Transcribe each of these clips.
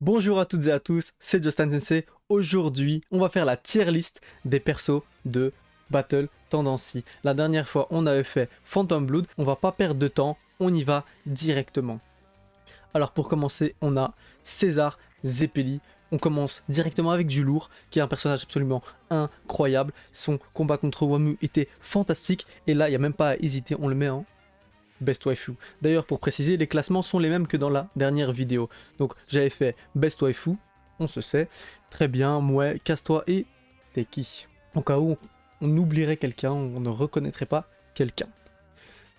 Bonjour à toutes et à tous, c'est Justin Sensei. Aujourd'hui, on va faire la tier list des persos de Battle Tendency. La dernière fois, on avait fait Phantom Blood. On va pas perdre de temps, on y va directement. Alors pour commencer, on a César Zeppeli. On commence directement avec du lourd, qui est un personnage absolument incroyable. Son combat contre Wamu était fantastique. Et là, il n'y a même pas à hésiter, on le met en Best Waifu. D'ailleurs, pour préciser, les classements sont les mêmes que dans la dernière vidéo. Donc, j'avais fait Best Waifu, on se sait. Très bien, Mouais, casse-toi et t'es qui? Au cas où on oublierait quelqu'un, on ne reconnaîtrait pas quelqu'un.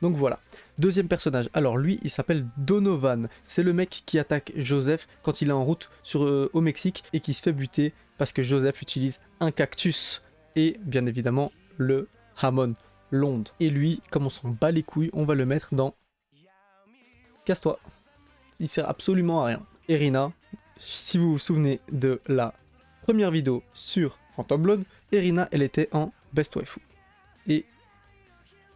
Donc voilà. Deuxième personnage. Alors lui, il s'appelle Donovan. C'est le mec qui attaque Joseph quand il est en route au Mexique et qui se fait buter parce que Joseph utilise un cactus et bien évidemment le Hamon. L'onde. Et lui, comme on s'en bat les couilles, on va le mettre dans Casse-toi. Il sert absolument à rien. Erina, si vous vous souvenez de la première vidéo sur Phantom Blood, Erina, elle était en Best Waifu. Et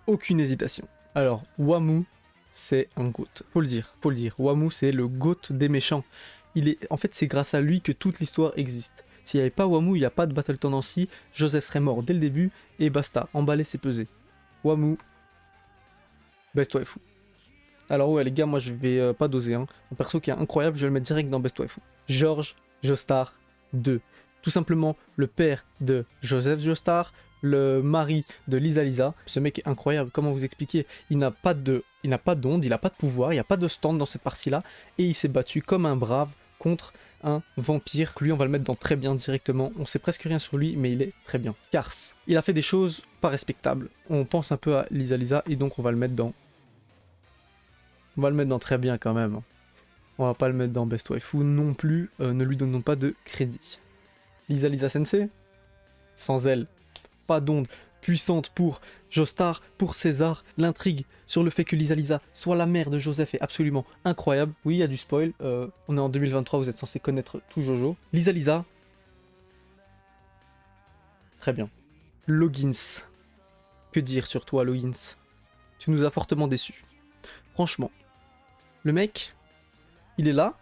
aucune hésitation. Alors, Wamu, c'est un GOAT. Faut le dire. Wamu, c'est le GOAT des méchants. En fait, c'est grâce à lui que toute l'histoire existe. S'il n'y avait pas Wamu, il n'y a pas de Battle Tendency, Joseph serait mort dès le début, et basta, emballer c'est pesé. Wamu, Best Waifu. Alors ouais les gars, moi je vais pas doser, hein. Un perso qui est incroyable, je vais le mettre direct dans Best Waifu. Georges Joestar 2. Tout simplement le père de Joseph Joestar, le mari de Lisa Lisa. Ce mec est incroyable, comment vous expliquer? Il n'a pas d'onde, il n'a pas de pouvoir, il n'y a pas de stand dans cette partie-là, et il s'est battu comme un brave contre un vampire. Lui on va le mettre dans très bien directement, on sait presque rien sur lui, mais il est très bien. Kars, il a fait des choses pas respectables. On pense un peu à Lisa Lisa, et donc on va le mettre dans... On va le mettre dans très bien quand même. On va pas le mettre dans Best Waifu non plus, ne lui donnons pas de crédit. Lisa Lisa Sensei, sans elle, pas d'onde puissante pour Joestar, pour César. L'intrigue sur le fait que Lisa Lisa soit la mère de Joseph est absolument incroyable. Oui, il y a du spoil, on est en 2023, vous êtes censé connaître tout Jojo. Lisa Lisa, très bien. Loggins, que dire sur toi Loggins? Tu nous as fortement déçus. Franchement, le mec, il est là,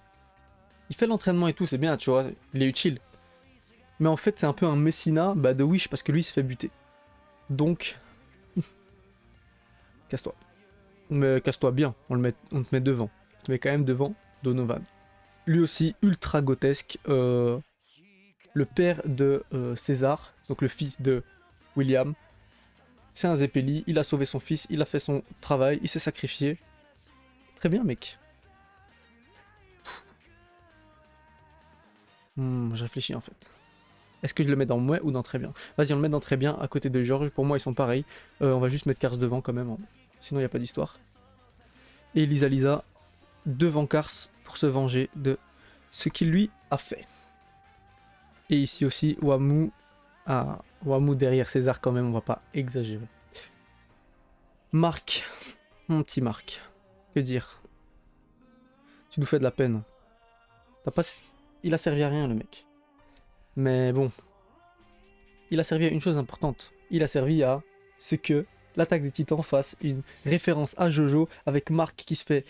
il fait l'entraînement et tout, c'est bien, tu vois, il est utile. Mais en fait, c'est un peu un messinat de Wish parce que lui, il se fait buter. Donc, casse-toi. Mais casse-toi bien, on te met devant. On te met quand même devant Donovan. Lui aussi, ultra grotesque. Le père de César, donc le fils de William, c'est un Zeppeli, il a sauvé son fils, il a fait son travail, il s'est sacrifié. Très bien, mec. Je réfléchis en fait. Est-ce que je le mets dans Mouais ou dans Très bien? Vas-y, on le met dans Très bien, à côté de Georges. Pour moi, ils sont pareils. On va juste mettre Kars devant quand même, hein. Sinon il n'y a pas d'histoire. Et Lisa Lisa devant Kars pour se venger de ce qu'il lui a fait. Et ici aussi, Wamu. Ah, Wamu derrière César quand même, on va pas exagérer. Marc, mon petit Marc. Que dire? Tu nous fais de la peine. T'as pas... Il a servi à rien le mec. Mais bon, il a servi à une chose importante. Il a servi à ce que l'attaque des titans fasse une référence à Jojo avec Marc qui se fait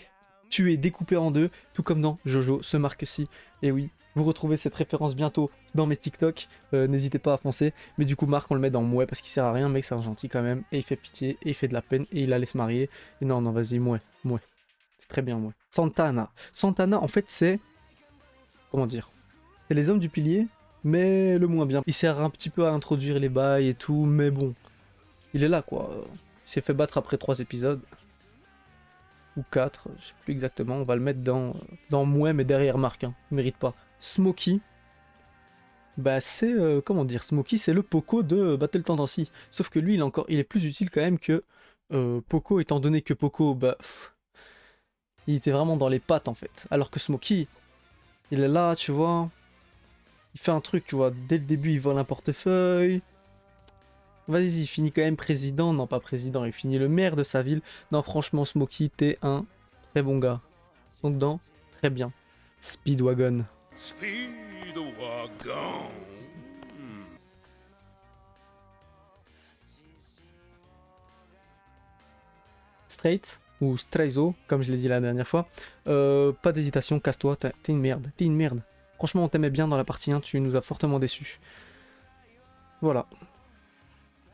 tuer, découpé en deux, tout comme dans Jojo, ce Marc-ci. Et oui, vous retrouvez cette référence bientôt dans mes TikTok, n'hésitez pas à foncer. Mais du coup, Marc, on le met dans Mouais parce qu'il sert à rien, mec, c'est un gentil quand même. Et il fait pitié, et il fait de la peine, et il allait se marier. Et non, non, vas-y, Mouais. C'est très bien, Mouais. Santana. Santana, en fait, c'est... Comment dire? C'est les hommes du pilier, mais le moins bien. Il sert un petit peu à introduire les bails et tout, mais bon. Il est là, quoi. Il s'est fait battre après 3 épisodes. Ou 4, je sais plus exactement. On va le mettre dans Mouais, mais derrière Marc, hein. Il mérite pas. Smokey. C'est... comment dire? Smokey, c'est le Poco de Battle Tendency. Sauf que lui, il est plus utile quand même que Poco, étant donné que Poco, il était vraiment dans les pattes, en fait. Alors que Smokey, il est là, tu vois. Il fait un truc, tu vois. Dès le début, il vole un portefeuille. Vas-y, il finit quand même président. Non, pas président, il finit le maire de sa ville. Non, franchement, Smokey, t'es un très bon gars. Donc dans, très bien. Speedwagon. Speedwagon. Straight, ou Straizo, comme je l'ai dit la dernière fois. Pas d'hésitation, casse-toi, t'es une merde, t'es une merde. Franchement, on t'aimait bien dans la partie 1, tu nous as fortement déçus. Voilà.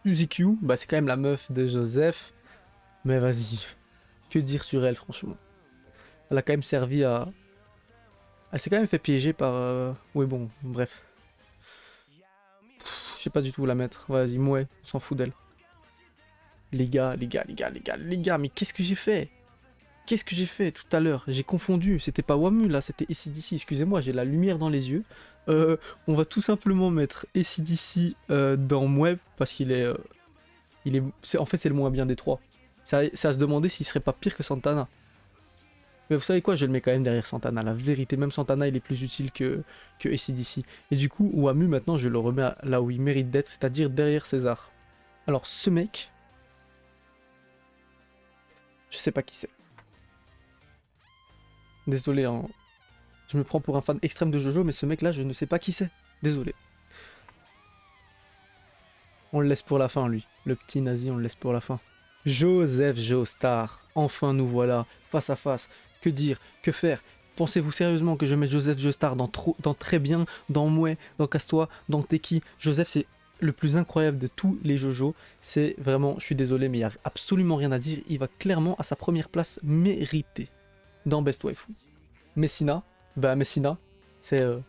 Suzy Q, bah c'est quand même la meuf de Joseph. Mais vas-y, que dire sur elle, franchement. Elle a quand même servi à... Elle s'est quand même fait piéger par... Oui, bon, bref. Je sais pas du tout où la mettre. Vas-y, Mouais, on s'en fout d'elle. Les gars, mais qu'est-ce que j'ai fait? Qu'est-ce que j'ai fait tout à l'heure? J'ai confondu, c'était pas Wamu là, c'était AC/DC, excusez-moi, j'ai la lumière dans les yeux. On va tout simplement mettre AC/DC dans Mouais, parce qu'il est... en fait, c'est le moins bien des trois. C'est à se demander s'il serait pas pire que Santana. Mais vous savez quoi, je le mets quand même derrière Santana. La vérité, même Santana, il est plus utile que AC/DC. Et du coup, Wamu, maintenant, je le remets là où il mérite d'être, c'est-à-dire derrière César. Alors, ce mec... Je sais pas qui c'est. Désolé, hein. Je me prends pour un fan extrême de Jojo, mais ce mec-là, je ne sais pas qui c'est. Désolé. On le laisse pour la fin, lui. Le petit nazi, on le laisse pour la fin. Joseph Joestar. Enfin, nous voilà, face à face. Que dire? Que faire? Pensez-vous sérieusement que je mette Joseph Joestar dans Très Bien, dans Mouais, dans Casse-toi, dans Teki? Joseph, c'est le plus incroyable de tous les Jojo. C'est vraiment, je suis désolé, mais il n'y a absolument rien à dire. Il va clairement à sa première place méritée dans Best Waifu. Messina, bah Messina, c'est le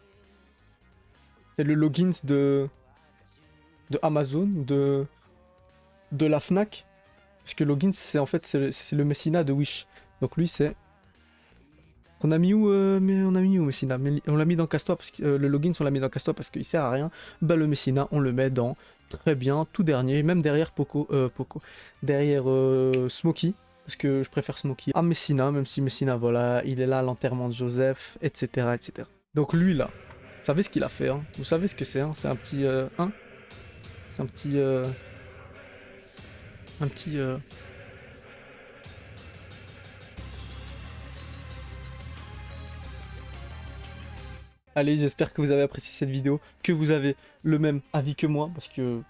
login de Amazon, de la Fnac. Parce que login, c'est en fait c'est le Messina de Wish. Donc lui, c'est... On a mis où, Messina? On l'a mis dans Casse-toi, parce que le login, on l'a mis dans Casse-toi parce qu'il sert à rien. Bah le Messina, on le met dans Très Bien, tout dernier, même derrière Poco, derrière Smokey. Parce que je préfère Smokey à Messina, même si Messina, voilà, il est là à l'enterrement de Joseph, etc., etc. Donc lui, là, vous savez ce qu'il a fait, hein? Vous savez ce que c'est, hein? C'est un petit... hein? C'est un petit... un petit... Allez, j'espère que vous avez apprécié cette vidéo, que vous avez le même avis que moi, parce que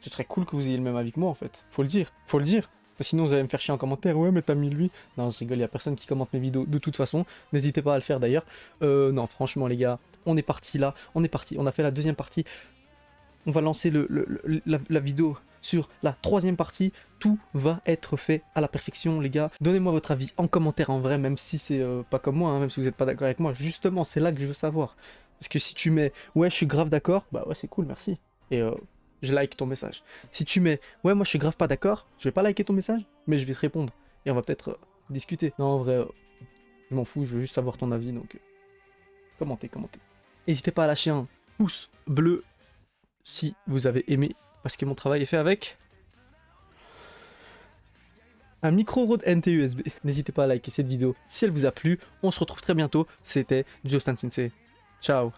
ce serait cool que vous ayez le même avis que moi, en fait. Faut le dire, faut le dire. Sinon, vous allez me faire chier en commentaire. Ouais, mais t'as mis lui. Non, je rigole, il n'y a personne qui commente mes vidéos de toute façon. N'hésitez pas à le faire d'ailleurs. Non, franchement, les gars, on est parti là. On est parti. On a fait la deuxième partie. On va lancer la vidéo sur la troisième partie. Tout va être fait à la perfection, les gars. Donnez-moi votre avis en commentaire en vrai, même si c'est pas comme moi, hein, même si vous n'êtes pas d'accord avec moi. Justement, c'est là que je veux savoir. Parce que si tu mets « Ouais, je suis grave d'accord », bah ouais, c'est cool, merci. Et je like ton message. Si tu mets « Ouais, moi je suis grave pas d'accord », je vais pas liker ton message, mais je vais te répondre. Et on va peut-être discuter. Non, en vrai, je m'en fous, je veux juste savoir ton avis, donc commentez. N'hésitez pas à lâcher un pouce bleu si vous avez aimé, parce que mon travail est fait avec un micro Rode NT USB. N'hésitez pas à liker cette vidéo si elle vous a plu. On se retrouve très bientôt. C'était Joestar Sensei. Ciao.